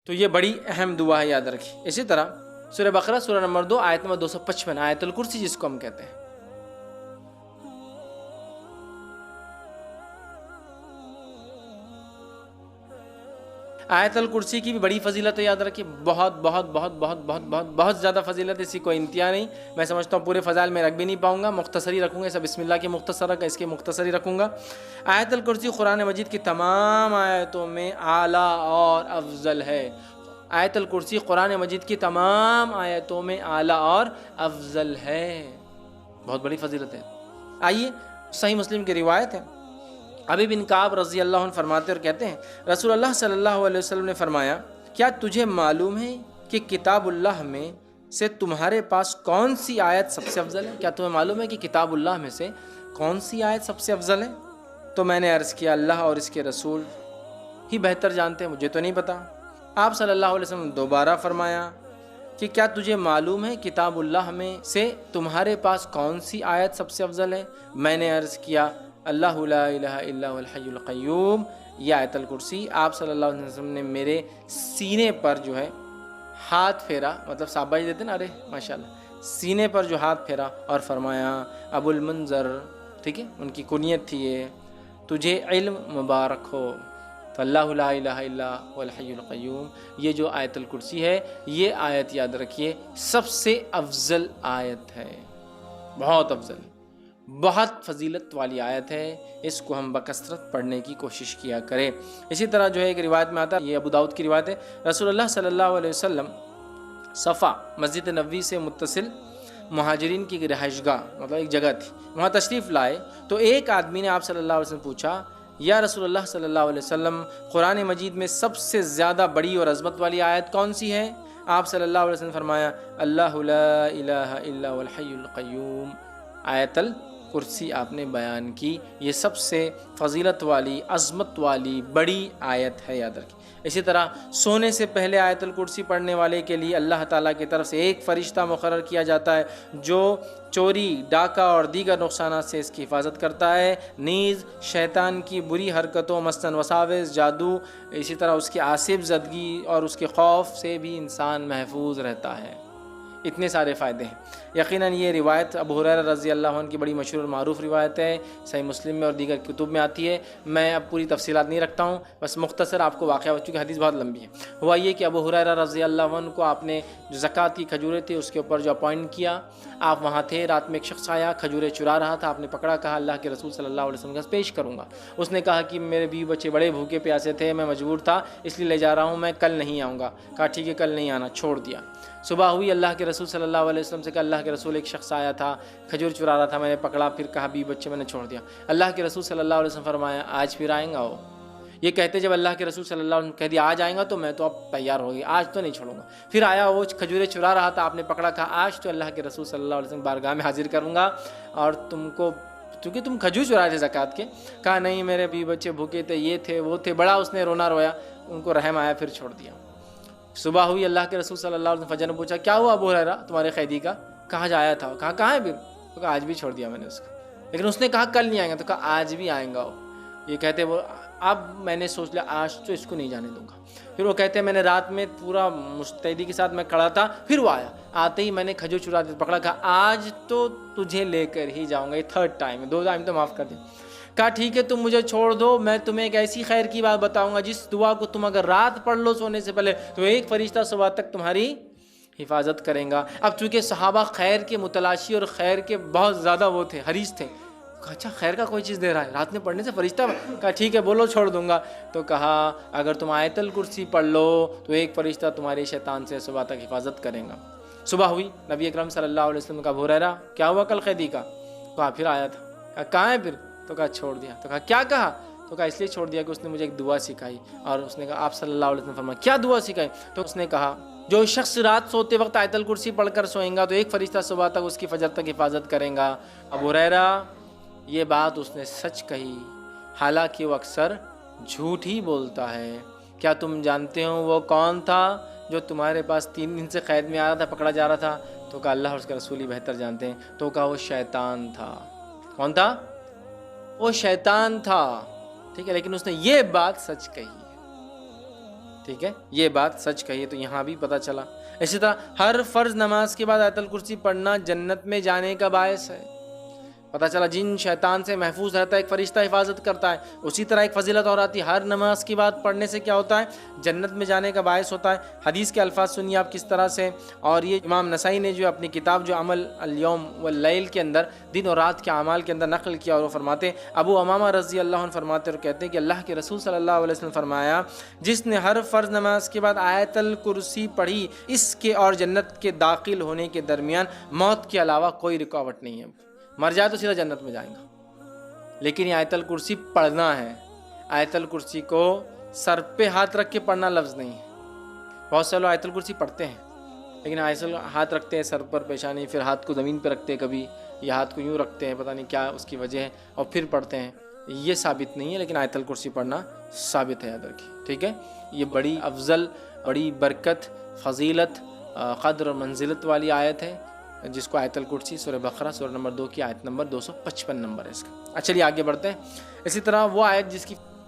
تو یہ بڑی اہم دعا ہے، یاد رکھیے۔ اسی طرح سورہ بقرہ سورہ نمبر 2 آیت نمبر 255 آیت الکرسی جس کو ہم کہتے ہیں، آیت الکرسی کی بھی بڑی فضیلت ہے، یاد رکھیے، بہت بہت بہت بہت بہت بہت بہت زیادہ فضیلت ہے، اسی کوئی انتہا نہیں۔ میں سمجھتا ہوں پورے فضائل میں رکھ بھی نہیں پاؤں گا، مختصری رکھوں گا، سب بسم اللہ کے مختصر کا اس کے مختصری رکھوں گا۔ آیت الکرسی قرآن مجید کی تمام آیتوں میں اعلیٰ اور افضل ہے۔ آیت الکرسی قرآن مجید کی تمام آیتوں میں اعلیٰ اور افضل ہے، بہت بڑی فضیلت ہے۔ آئیے صحیح مسلم کی روایت ہے، ابی بن کعب رضی اللہ عنہ فرماتے اور کہتے ہیں رسول اللہ صلی اللہ علیہ وسلم نے فرمایا، کیا تجھے معلوم ہے کہ کتاب اللہ میں سے تمہارے پاس کون سی آیت سب سے افضل ہے؟ کیا تمہیں معلوم ہے کہ کتاب اللہ میں سے کون سی آیت سب سے افضل ہے؟ تو میں نے عرض کیا، اللہ اور اس کے رسول ہی بہتر جانتے ہیں، مجھے تو نہیں پتا۔ آپ صلی اللہ علیہ وسلم نے دوبارہ فرمایا کہ کیا تجھے معلوم ہے کتاب اللہ میں سے تمہارے پاس کون سی آیت سب سے افضل ہے؟ میں نے عرض کیا، اللہ لا الہ الا هو الحی القیوم، یہ آیت الکرسی۔ آپ صلی اللہ علیہ وسلم نے میرے سینے پر جو ہے ہاتھ پھیرا، مطلب شاباشی دیتے نا، ارے ماشاءاللہ، سینے پر جو ہاتھ پھیرا اور فرمایا، ابو المنذر، ٹھیک ہے، ان کی کنیت تھی یہ، تجھے علم مبارک ہو۔ تو اللہ لا الہ الا هو الحی القیوم، یہ جو آیت الکرسی ہے، یہ آیت یاد رکھیے سب سے افضل آیت ہے، بہت افضل، بہت فضیلت والی آیت ہے، اس کو ہم بکثرت پڑھنے کی کوشش کیا کریں۔ اسی طرح جو ہے ایک روایت میں آتا ہے، یہ ابو داؤد کی روایت ہے، رسول اللہ صلی اللہ علیہ وسلم صفا مسجد نبوی سے متصل مہاجرین کی رہائش گاہ، مطلب ایک جگہ تھی، وہاں تشریف لائے تو ایک آدمی نے آپ صلی اللہ علیہ وسلم پوچھا، یا رسول اللہ صلی اللہ علیہ وسلم، قرآن مجید میں سب سے زیادہ بڑی اور عظمت والی آیت کون سی ہے؟ آپ صلی اللہ علیہ وسلم فرمایا، اللہ لا الہ الا هو الحی القیوم، آیت الکرسی آپ نے بیان کی، یہ سب سے فضیلت والی، عظمت والی بڑی آیت ہے، یاد رکھیں۔ اسی طرح سونے سے پہلے آیت الکرسی پڑھنے والے کے لیے اللہ تعالیٰ کی طرف سے ایک فرشتہ مقرر کیا جاتا ہے جو چوری، ڈاکہ اور دیگر نقصانات سے اس کی حفاظت کرتا ہے، نیز شیطان کی بری حرکتوں مثلاً وساوس، جادو، اسی طرح اس کی آصف زدگی اور اس کے خوف سے بھی انسان محفوظ رہتا ہے۔ اتنے سارے فائدے ہیں۔ یقیناً یہ روایت ابو ہریرہ رضی اللہ عنہ کی بڑی مشہور اور معروف روایت ہے، صحیح مسلم میں اور دیگر کتب میں آتی ہے۔ میں اب پوری تفصیلات نہیں رکھتا ہوں، بس مختصر آپ کو واقعہ، چونکہ حدیث بہت لمبی ہے۔ ہوا یہ کہ ابو ہریرہ رضی اللہ عنہ کو آپ نے جو زکوٰۃ کی کھجوریں تھی اس کے اوپر جو اپوائنٹ کیا، آپ وہاں تھے، رات میں ایک شخص آیا، کھجوریں چرا رہا تھا، آپ نے پکڑا، کہا اللہ کے رسول صلی اللہ علیہ وسلم کا پیش کروں گا۔ اس نے کہا کہ میرے بیوی بچے بڑے بھوکے پیاسے تھے، میں مجبور تھا اس لیے لے جا رہا ہوں، میں کل نہیں آؤں گا۔ کہا ٹھیک ہے، کل نہیں آنا، چھوڑ دیا۔ صبح ہوئی، اللہ کے رسول صلی اللہ علیہ وسلم سے کہا، اللہ کے رسول ایک شخص آیا تھا، کھجور چرا رہا تھا، میں نے پکڑا، پھر کہا بیوی بچے میں نے چھوڑ دیا۔ اللہ کے رسول صلی اللہ علیہ وسلم فرمایا، آج پھر آئیں گا وہ؟ یہ کہتے جب اللہ کے رسول صلی اللہ علیہ وسلم کہہ دیا آج آئیں گا تو میں تو اب تیار ہو گئی، آج تو نہیں چھوڑوں گا۔ پھر آیا، وہ کھجوریں چرا رہا تھا، آپ نے پکڑا، کہا آج تو اللہ کے رسول صلی اللہ علیہ وسلم بارگاہ میں حاضر کروں گا اور تم کو، کیونکہ تم کھجور چرائے تھے زکوٰۃ کے۔ کہا نہیں، میرے بیوی بچے بھوکے تھے، یہ تھے وہ تھے، بڑا اس نے رونا رویا، ان کو رحم آیا، پھر چھوڑ دیا۔ صبح ہوئی، اللہ کے رسول صلی اللہ علیہ وسلم فجر نے پوچھا، کیا ہوا ابو ہریرہ تمہارے قیدی کا؟ کہاں جایا تھا؟ کہا کہاں ہے پھر؟ تو کہا آج بھی چھوڑ دیا میں نے اس کو، لیکن اس نے کہا کل نہیں آئیں گا، تو کہا آج بھی آئیں گا وہ۔ یہ کہتے وہ، اب میں نے سوچ لیا آج تو اس کو نہیں جانے دوں گا۔ پھر وہ کہتے میں نے رات میں پورا مستعدی کے ساتھ میں کھڑا تھا، پھر وہ آیا، آتے ہی میں نے کھجور چرا دیا، پکڑا، کہا آج تو تجھے لے کر ہی جاؤں گا، یہ تھرڈ ٹائم ہے، 2 ٹائم تو معاف کر دیں۔ کہا ٹھیک ہے، تم مجھے چھوڑ دو، میں تمہیں ایک ایسی خیر کی بات بتاؤں گا جس دعا کو تم اگر رات پڑھ لو سونے سے پہلے تو ایک فرشتہ صبح تک تمہاری حفاظت کریں گا۔ اب چونکہ صحابہ خیر کے متلاشی اور خیر کے بہت زیادہ وہ تھے، حریص تھے، کہا اچھا خیر کا کوئی چیز دے رہا ہے رات میں پڑھنے سے فرشتہ؟ کہا ٹھیک ہے بولو، چھوڑ دوں گا۔ تو کہا اگر تم آیت الکرسی پڑھ لو تو ایک فرشتہ تمہارے شیطان سے صبح تک حفاظت کریں گا۔ صبح ہوئی، نبی اکرم صلی اللہ علیہ وسلم کا، ابو ہریرہ کیا ہوا کل قیدی کا؟ کہا پھر آیا تھا۔ کہا کہاں ہے پھر؟ تو کہا چھوڑ دیا۔ تو کہا کیا کہا؟ تو کہا اس لیے چھوڑ دیا کہ اس نے مجھے ایک دعا سکھائی، اور اس نے کہا آپ صلی اللہ علیہ وسلم فرمایا کیا دعا سکھائی؟ تو اس نے کہا جو شخص رات سوتے وقت آیت الکرسی پڑھ کر سوئیں گا تو ایک فرشتہ صبح تک اس کی فجر تک حفاظت کریں گا۔ ابو ہریرہ یہ بات اس نے سچ کہی، حالانکہ وہ اکثر جھوٹ ہی بولتا ہے۔ کیا تم جانتے ہو وہ کون تھا جو تمہارے پاس 3 دن سے قید میں آ رہا تھا، پکڑا جا رہا تھا؟ تو کہا اللہ اور اس کے رسول ہی بہتر جانتے ہیں۔ تو کہا وہ شیطان تھا۔ کون تھا؟ وہ شیطان تھا، ٹھیک ہے، لیکن اس نے یہ بات سچ کہی ہے، ٹھیک ہے، یہ بات سچ کہی تو یہاں بھی پتہ چلا۔ اسی طرح ہر فرض نماز کے بعد آیت الکرسی پڑھنا جنت میں جانے کا باعث ہے۔ پتہ چلا جن شیطان سے محفوظ رہتا ہے، ایک فرشتہ حفاظت کرتا ہے۔ اسی طرح ایک فضیلت اور آتی ہے، ہر نماز کی بعد پڑھنے سے کیا ہوتا ہے؟ جنت میں جانے کا باعث ہوتا ہے۔ حدیث کے الفاظ سنیے آپ کس طرح سے، اور یہ امام نسائی نے جو اپنی کتاب جو عمل الیوم واللیل کے اندر دن اور رات کے اعمال کے اندر نقل کیا، اور وہ فرماتے ہیں، ابو امامہ رضی اللہ عنہ فرماتے اور کہتے ہیں کہ اللہ کے رسول صلی اللہ علیہ وسلم فرمایا، جس نے ہر فرض نماز کے بعد آیت الکرسی پڑھی، اس کے اور جنت کے داخل ہونے کے درمیان موت کے علاوہ کوئی رکاوٹ نہیں ہے۔ مر جائے تو سیدھا جنت میں جائیں گا۔ لیکن یہ آیت الکرسی پڑھنا ہے۔ آیت الکرسی کو سر پہ ہاتھ رکھ کے پڑھنا لفظ نہیں ہے۔ بہت سے لوگ آیت الکرسی پڑھتے ہیں لیکن ہاتھ رکھتے ہیں سر پر، پیشانی، پھر ہاتھ کو زمین پہ رکھتے ہیں کبھی، یا ہاتھ کو یوں رکھتے ہیں، پتہ نہیں کیا اس کی وجہ ہے، اور پھر پڑھتے ہیں۔ یہ ثابت نہیں ہے، لیکن آیت الکرسی پڑھنا ثابت ہے، یاد رکھیے، ٹھیک ہے۔ یہ بڑی افضل، بڑی برکت، فضیلت، قدر اور منزلت والی آیت ہے، جس کو آیت الکرسی سورہ بقرہ سورہ نمبر 2 کی آیت نمبر 255 نمبر ہے اس کا۔ چلیے آگے بڑھتے ہیں۔ اسی طرح وہ آیت جس کی